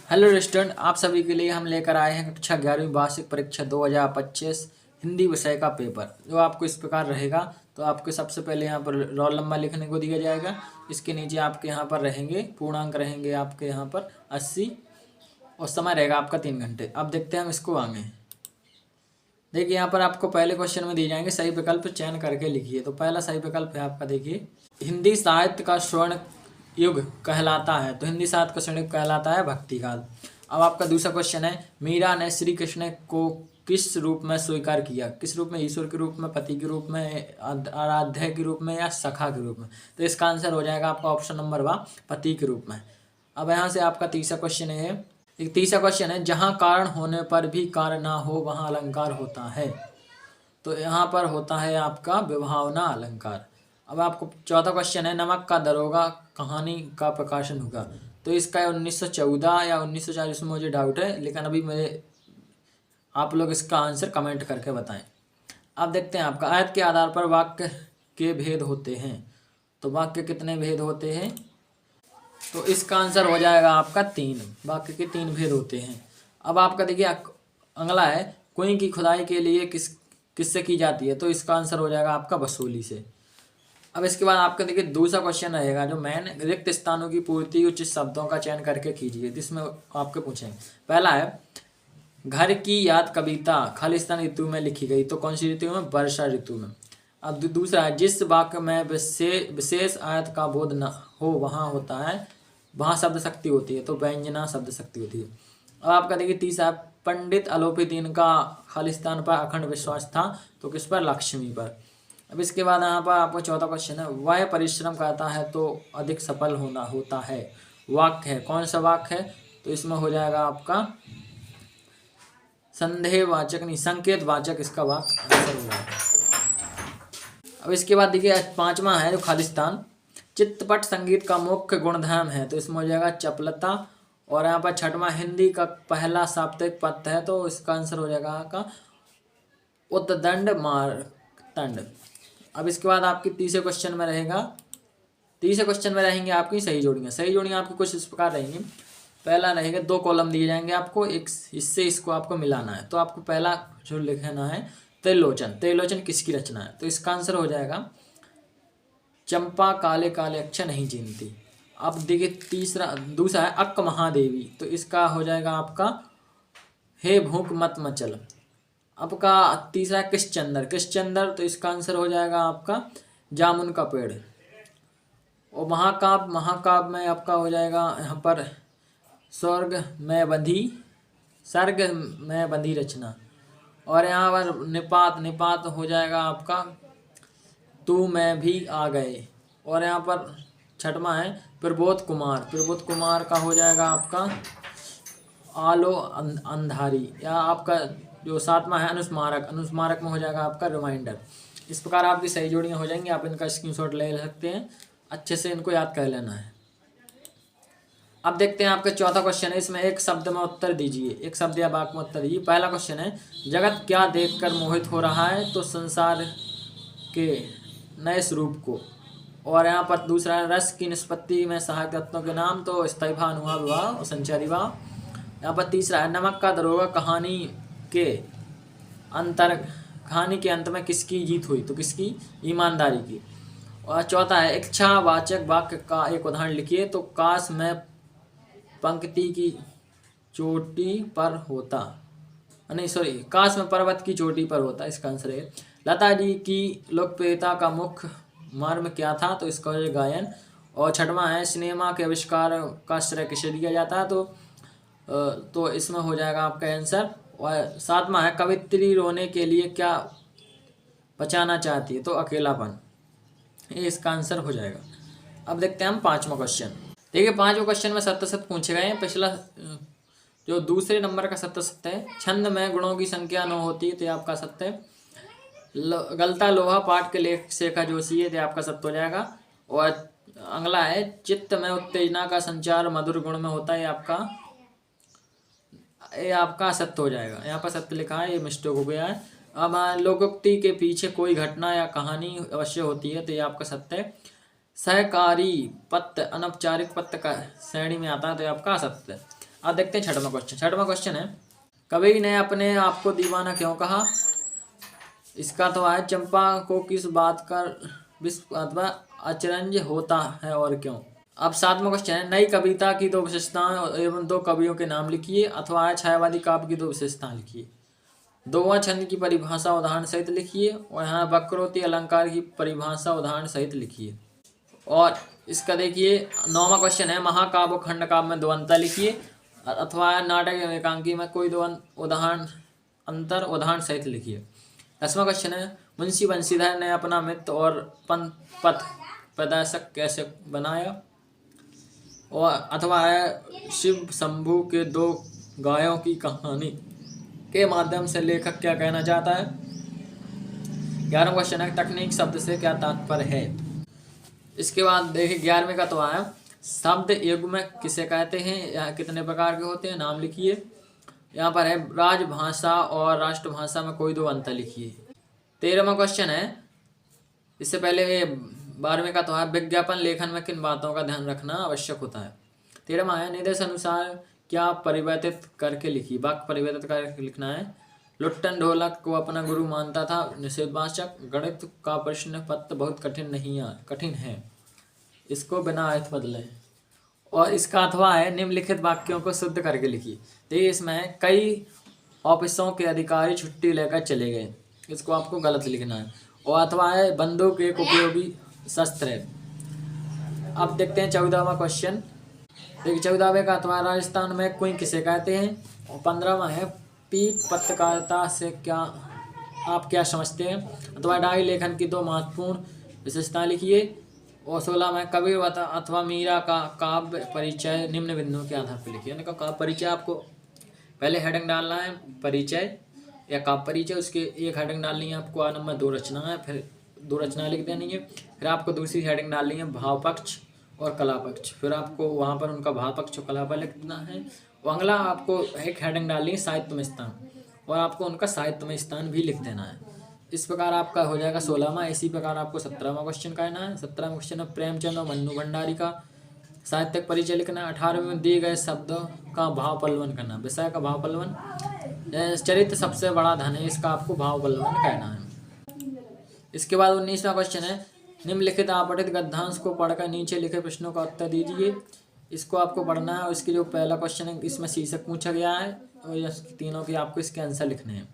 Hello student, आप सभी के लिए हम लेकर आए हैं कक्षा 11वीं वार्षिक परीक्षा 2025 हिंदी विषय का पेपर, जो आपको इस प्रकार रहेगा। तो आपको सबसे पहले यहाँ पर रोल नंबर लिखने को दिया जाएगा। इसके नीचे आपके यहाँ पर रहेंगे पूर्णांक, रहेंगे आपके यहाँ पर 80 और समय रहेगा आपका 3 घंटे। अब देखते हैं हम इसको आगे। देखिए यहाँ पर आपको पहले क्वेश्चन में दिए जाएंगे, सही विकल्प चयन करके लिखिए। तो पहला सही विकल्प है आपका, देखिए, हिंदी साहित्य का स्वर्ण युग कहलाता है। तो हिंदी साहित्य का स्वर्ण युग कहलाता है भक्ति काल। अब आपका दूसरा क्वेश्चन है, मीरा ने श्री कृष्ण को किस रूप में स्वीकार किया? किस रूप में? ईश्वर के रूप में, पति के रूप में, आराध्य के रूप में या सखा के रूप में? तो इसका आंसर हो जाएगा आपका ऑप्शन नंबर 1, पति के रूप में। अब यहाँ से आपका तीसरा क्वेश्चन है, एक तीसरा क्वेश्चन है, जहाँ कारण होने पर भी कार्य ना हो वहाँ अलंकार होता है। तो यहाँ पर होता है आपका विभावना अलंकार। अब आपको चौथा क्वेश्चन है, नमक का दरोगा कहानी का प्रकाशन होगा। तो इसका 1914 या 1940 में मुझे डाउट है, लेकिन अभी मेरे आप लोग इसका आंसर कमेंट करके बताएं। अब देखते हैं आपका, आयत के आधार पर वाक्य के भेद होते हैं। तो वाक्य कितने भेद होते हैं? तो इसका आंसर हो जाएगा आपका 3। वाक्य के 3 भेद होते हैं। अब आपका देखिए अगला है, कुएं की खुदाई के लिए किससे की जाती है? तो इसका आंसर हो जाएगा आपका वसूली से। अब इसके बाद आपका देखिए दूसरा क्वेश्चन रहेगा, जो मैन, रिक्त स्थानों की पूर्ति उचित शब्दों का चयन करके कीजिए। जिसमें आपके पूछेंगे, पहला है, घर की याद कविता खालिस्तान ऋतु में लिखी गई। तो कौन सी ऋतु में? वर्षा ऋतु में। अब दूसरा है, जिस वाक्य में विशेष आयत का बोध न हो वहाँ होता है, वहाँ शब्द शक्ति होती है। तो व्यंजना शब्द शक्ति होती है। अब आपका देखिए तीसरा, पंडित अलोपीदीन का खालिस्तान पर अखंड विश्वास था। तो किस पर? लक्ष्मी पर। अब इसके बाद यहाँ पर आपको चौथा क्वेश्चन है, वह परिश्रम करता है तो अधिक सफल होता है। वाक्य है, कौन सा वाक्य है? तो इसमें हो जाएगा आपका संदेहवाचक, नहीं, संकेतवाचक इसका वाक्य आंसर हो जाएगा। अब इसके बाद देखिए पांचवा है, जो खालिस्तान चित्तपट संगीत का मुख्य गुणधर्म है। तो इसमें हो जाएगा चपलता। और यहाँ पर छठवां, हिंदी का पहला साप्ताहिक पत्र है। तो इसका आंसर हो जाएगा आपका उद्दंड मार्तंड। अब इसके बाद आपकी तीसरे क्वेश्चन में रहेंगे आपकी सही जोड़ियाँ। सही जोड़ियाँ आपकी कुछ इस प्रकार रहेंगी। पहला रहेगा, 2 कॉलम दिए जाएंगे आपको, एक इससे इसको आपको मिलाना है। तो आपको पहला जो लिखना है, त्रिलोचन। त्रिलोचन किसकी रचना है? तो इसका आंसर हो जाएगा, चंपा काले काले अक्षर नहीं चीनती। अब देखिए दूसरा है, अक्क महादेवी। तो इसका हो जाएगा आपका, हे भूख मत मचल। अब का तीसरा है, किसचंदर। तो इसका आंसर हो जाएगा आपका जामुन का पेड़। और महाकाव्य में आपका हो जाएगा यहाँ पर सर्ग में बंधी रचना। और यहाँ पर निपात हो जाएगा आपका तू मैं भी आ गए। और यहाँ पर छठवां है, प्रबोध कुमार का हो जाएगा आपका आलो अंधारी। या आपका जो सातवां है, अनुस्मारक में हो जाएगा आपका रिमाइंडर। इस प्रकार आपकी सही जोड़ियाँ हो जाएंगी। आप इनका स्क्रीनशॉट ले सकते हैं, अच्छे से इनको याद कर लेना है। अब देखते हैं आपका चौथा क्वेश्चन है, इसमें एक शब्द में उत्तर दीजिए, एक शब्द या वाक्य में उत्तर दीजिए। पहला क्वेश्चन है, जगत क्या देखकर मोहित हो रहा है? तो संसार के नए स्वरूप को। और यहाँ पर दूसरा है, रस की निष्पत्ति में सहायक तत्वों के नाम। तो स्थैभा, अनुहा, विवाह और संचारी भाव। यहाँ पर तीसरा है, नमक का दरोगा कहानी के अंत में किसकी जीत हुई? तो किसकी? ईमानदारी की। और चौथा है, इच्छावाचक वाक्य का एक उदाहरण लिखिए। तो काश मैं पंक्ति की चोटी पर होता, नहीं सॉरी, काश में पर्वत की चोटी पर होता। इसका आंसर है। लता जी की लोकप्रियता का मुख्य मर्म क्या था? तो इसका गायन। और छठवां है, सिनेमा के आविष्कार का श्रेय किसे दिया जाता है? तो इसमें हो जाएगा आपका आंसर। और सातवां है, कवित्री रोने के लिए क्या बचाना चाहती है? तो अकेलापन। ये इसका आंसर हो जाएगा। अब देखते हैं हम पांचवा क्वेश्चन। देखिए पांचवें क्वेश्चन में 7 पूछे गए हैं। पिछला जो दूसरे नंबर का 7 है, छंद में गुणों की संख्या 9 होती है। तो आपका 7 है। गलता लोहा पाठ के लेख शेखा जोशी है। तो आपका 7 हो जाएगा। और अगला है, चित्त में उत्तेजना का संचार मधुर गुण में होता है। ये आपका 7 हो जाएगा। यहाँ पर 7 लिखा है, ये मिस्टेक हो गया है। अब लोकोक्ति के पीछे कोई घटना या कहानी अवश्य होती है। तो ये आपका 7 है। सहकारी पत्र अनौपचारिक पत्र का श्रेणी में आता है। तो आपका 7 है। अब देखते हैं छठवां क्वेश्चन। छठवां क्वेश्चन है, कवि ने अपने आप को दीवाना क्यों कहा? इसका तो है, चंपा को किस बात का विश्व अथवा अचरज होता है और क्यों? अब सातवां क्वेश्चन है, नई कविता की दो विशेषताएं एवं दो कवियों के नाम लिखिए, अथवा छायावादी काव्य की दो विशेषताएं लिखिए। दोहा छंद की परिभाषा उदाहरण सहित लिखिए, और यहाँ वक्रोक्ति अलंकार की परिभाषा उदाहरण सहित लिखिए। और इसका देखिए नौवां क्वेश्चन है, महाकाव्य खंड काव्य में दो अंतर लिखिए, अथवा नाटक या एकांकी में कोई दो उदाहरण सहित लिखिए। 10वां क्वेश्चन है, मुंशी बंशीधर ने अपना मित्र और पथ प्रदर्शक कैसे बनाया? और अथवा है, शिव शंभू के दो गायों की कहानी के माध्यम से लेखक क्या कहना चाहता है? 11वां क्वेश्चन है, तकनीक शब्द से क्या तात्पर्य है? इसके बाद देखिए 11वें का तो आया, शब्द युग्म किसे कहते हैं या कितने प्रकार के होते हैं, नाम लिखिए। यहाँ पर है, राजभाषा और राष्ट्रभाषा में कोई दो अंतर लिखिए। 13वां क्वेश्चन है, इससे पहले 12वें का तो है, विज्ञापन लेखन में किन बातों का ध्यान रखना आवश्यक होता है? 13वां है, निर्देश अनुसार क्या परिवर्तित करके लिखी, वाक्य परिवर्तित करके लिखना है। लुट्टन ढोलक को अपना गुरु मानता था, निषेधवाचक। गणित का प्रश्न पत्र बहुत कठिन है, इसको बिना अर्थ बदले। और इसका अथवा है, निम्नलिखित वाक्यों को शुद्ध करके लिखिए। देखिए इसमें कई ऑफिसों के अधिकारी छुट्टी लेकर चले गए, इसको आपको गलत लिखना है। और अथवा है, बंदूक एक उपयोगी शस्त्र है। अब देखते हैं 14वां क्वेश्चन। देखिए 14वें का अथवा, राजस्थान में क्वीन किसे कहते हैं? और 15वां है, पीप पत्रकारिता से क्या आप क्या समझते हैं? अथवा डायरी लेखन की दो महत्वपूर्ण विशेषताएं लिखिए। और 16 में, कबीर अथवा मीरा का काव्य परिचय निम्न बिंदुओं के आधार पर लिखिए। यानी काव्य परिचय आपको पहले हेडिंग डालना है, परिचय या काव्य परिचय, उसके एक हेडिंग डालनी है आपको, नंबर 2 रचना है, फिर 2 रचना लिख देनी है। फिर आपको दूसरी हेडिंग डालनी है भाव पक्ष और कला पक्ष, फिर आपको वहाँ पर उनका भाव पक्ष और कला पर लिखना है। और अगला आपको एक हेडिंग डालनी है साहित्य में स्थान, और आपको उनका साहित्य में स्थान भी लिख देना है। इस प्रकार आपका हो जाएगा 16वां। इसी प्रकार आपको 17वां क्वेश्चन करना है। 17वां क्वेश्चन है, प्रेमचंद और मन्नू भंडारी का साहित्यिक परिचय लिखना है। 18वें में दिए गए शब्दों का भाव पल्लवन करना, विषय का भाव पल्लवन। चरित्र सबसे बड़ा धन है, इसका आपको भाव पल्लवन कहना है। इसके बाद 19वां क्वेश्चन है, निम्नलिखित आपठित गद्यांश को पढ़कर नीचे लिखे प्रश्नों का उत्तर दीजिए। इसको आपको पढ़ना है, और इसके जो पहला क्वेश्चन है इसमें शीर्षक पूछा गया है, और तीनों के आपको इसके आंसर लिखने हैं।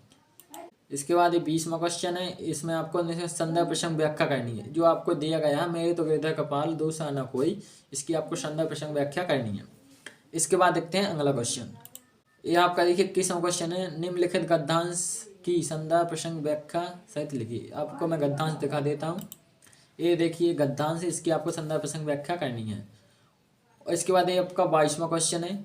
इसके बाद ये 20वां क्वेश्चन है, इसमें आपको संदर्भ प्रसंग व्याख्या करनी है। जो आपको दिया गया है, मेरे तो गिरधर कपाल दूसरा न कोई, इसकी आपको संदर्भ प्रसंग व्याख्या करनी है। इसके बाद देखते हैं अगला क्वेश्चन। ये आपका देखिए 21वां क्वेश्चन है, निम्नलिखित गद्यांश की संदर्भ प्रसंग व्याख्या सहित लिखिए। आपको मैं गद्यांश दिखा देता हूँ। ये देखिए गद्यांश, इसकी आपको संदर्भ प्रसंग व्याख्या करनी है। और इसके बाद ये आपका 22वां क्वेश्चन है,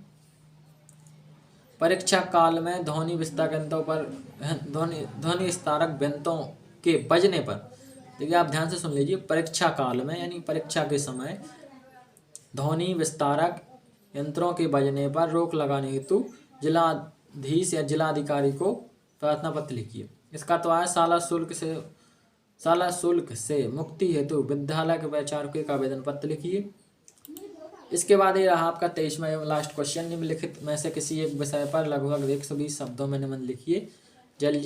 परीक्षा काल में ध्वनि विस्तारक यंत्रों पर ध्वनि विस्तारक व्यंजों के बजने पर, देखिए आप ध्यान से सुन लीजिए, परीक्षा काल में यानी परीक्षा के समय ध्वनि विस्तारक यंत्रों के बजने पर रोक लगाने हेतु जिलाधीश या जिलाधिकारी को प्रार्थना पत्र लिखिए। इसका तो है, शाला शुल्क से मुक्ति हेतु विद्यालय के प्राचार्य का आवेदन पत्र लिखिए। इसके बाद ये रहा आपका 23वां एवं लास्ट क्वेश्चन, निम्नलिखित में से किसी एक विषय पर लगभग 120 शब्दों में निबंध लिखिए। जल ही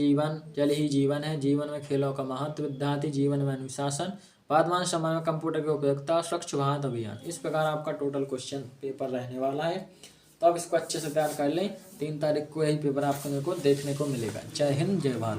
जीवन है, जीवन में खेलों का महत्व, विद्यार्थी जीवन में अनुशासन, वर्तमान समय में कंप्यूटर की उपयोगिता, स्वच्छ भारत अभियान। इस प्रकार आपका टोटल क्वेश्चन पेपर रहने वाला है। तो अब इसको अच्छे से तैयार कर लें, 3 तारीख को यही पेपर आपको देखने को मिलेगा। जय हिंद, जय भारत।